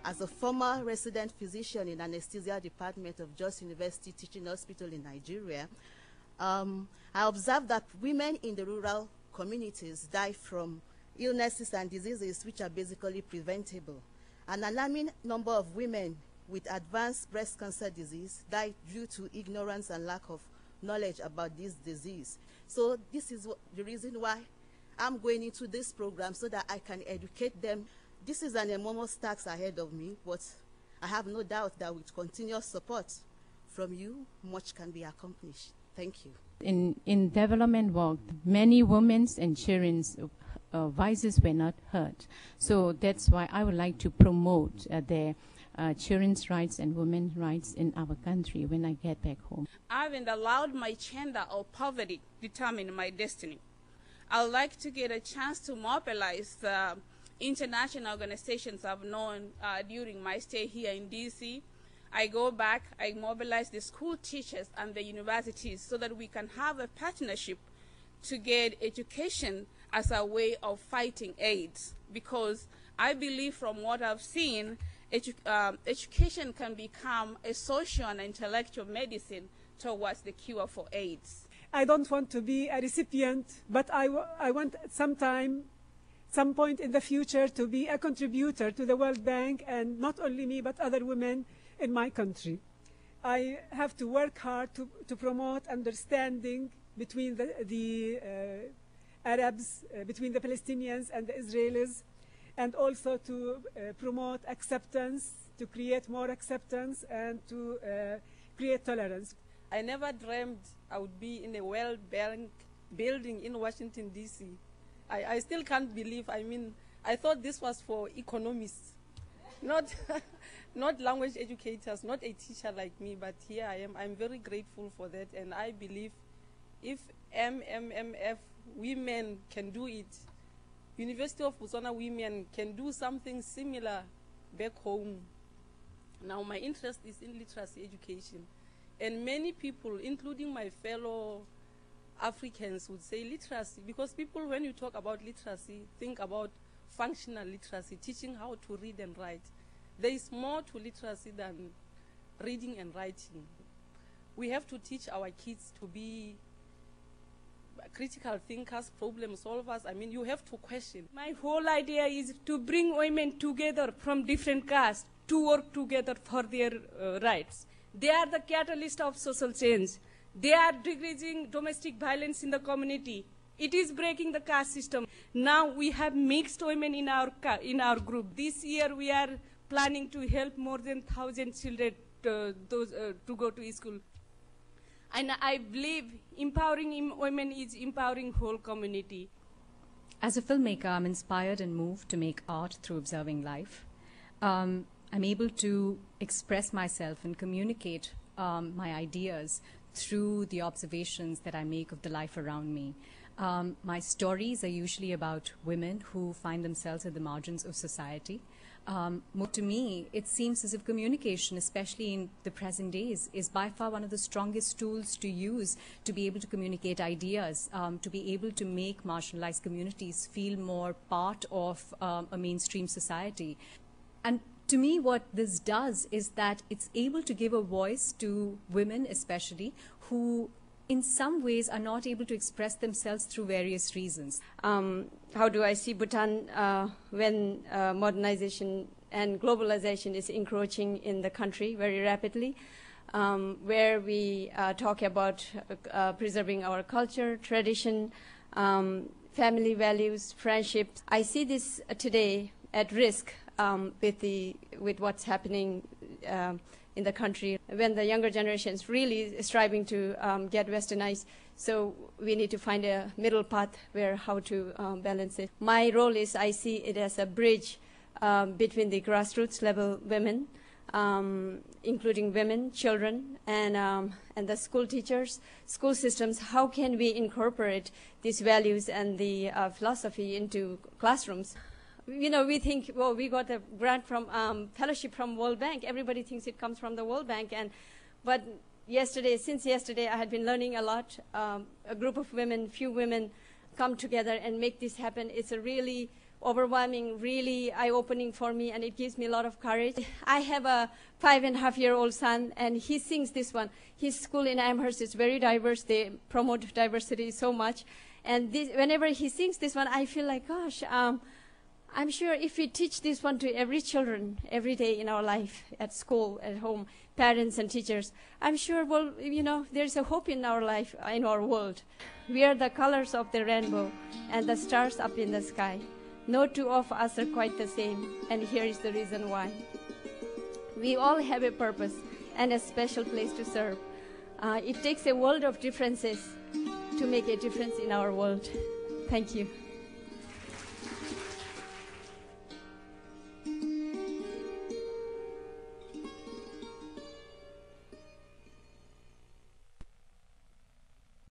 as a former resident physician in anesthesia department of Jos University Teaching Hospital in Nigeria, I observed that women in the rural communities die from illnesses and diseases which are basically preventable. An alarming number of women with advanced breast cancer disease die due to ignorance and lack of knowledge about this disease. So this is the reason why I'm going into this program, so that I can educate them. This is an enormous task ahead of me, but I have no doubt that with continuous support from you, much can be accomplished. Thank you. In development work, many women's and children's voices were not heard. So that's why I would like to promote their children's rights and women's rights in our country when I get back home. I haven't allowed my gender or poverty determine my destiny. I'd like to get a chance to mobilize the international organizations I've known during my stay here in DC. I go back, I mobilize the school teachers and the universities so that we can have a partnership to get education as a way of fighting AIDS. Because I believe from what I've seen, education can become a social and intellectual medicine towards the cure for AIDS. I don't want to be a recipient, but I want some point in the future to be a contributor to the World Bank, and not only me, but other women in my country. I have to work hard to promote understanding between the Arabs, between the Palestinians and the Israelis, and also to promote acceptance, to create more acceptance, and to create tolerance. I never dreamed I would be in a World Bank building in Washington, D.C. I still can't believe. I mean, I thought this was for economists, not language educators, not a teacher like me, but here I am. I'm very grateful for that, and I believe if MMMF women can do it, University of Botswana women can do something similar back home. Now, my interest is in literacy education. And many people, including my fellow Africans, would say literacy, because people, when you talk about literacy, think about functional literacy, teaching how to read and write. There is more to literacy than reading and writing. We have to teach our kids to be critical thinkers, problem solvers. I mean, you have to question. My whole idea is to bring women together from different castes to work together for their rights. They are the catalyst of social change. They are decreasing domestic violence in the community. It is breaking the caste system. Now we have mixed women in our group. This year we are planning to help more than 1,000 children to go to school. And I believe empowering women is empowering whole community. As a filmmaker, I'm inspired and moved to make art through observing life. I'm able to express myself and communicate my ideas through the observations that I make of the life around me. My stories are usually about women who find themselves at the margins of society. More to me, it seems as if communication, especially in the present days, is by far one of the strongest tools to use to be able to communicate ideas, to be able to make marginalized communities feel more part of a mainstream society. And to me, what this does is that it's able to give a voice to women, especially, who in some ways are not able to express themselves through various reasons. How do I see Bhutan when modernization and globalization is encroaching in the country very rapidly, where we talk about preserving our culture, tradition, family values, friendships. I see this today at risk with what's happening in the country, when the younger generation is really striving to get westernized. So we need to find a middle path where how to balance it. My role is, I see it as a bridge between the grassroots level women, including women, children, and the school teachers, school systems. How can we incorporate these values and the philosophy into classrooms? You know, we think, well, we got a grant from fellowship from World Bank. Everybody thinks it comes from the World Bank, but since yesterday, I had been learning a lot. A group of women, few women, come together and make this happen. It's a really overwhelming, really eye-opening for me, and it gives me a lot of courage. I have a 5.5-year-old son, and he sings this one. His school in Amherst is very diverse. They promote diversity so much. And whenever he sings this one, I feel like, gosh, I'm sure if we teach this one to every children every day in our life, at school, at home, parents and teachers, I'm sure, well, there's a hope in our life, in our world. We are the colors of the rainbow and the stars up in the sky. No two of us are quite the same, and here is the reason why. We all have a purpose and a special place to serve. It takes a world of differences to make a difference in our world. Thank you.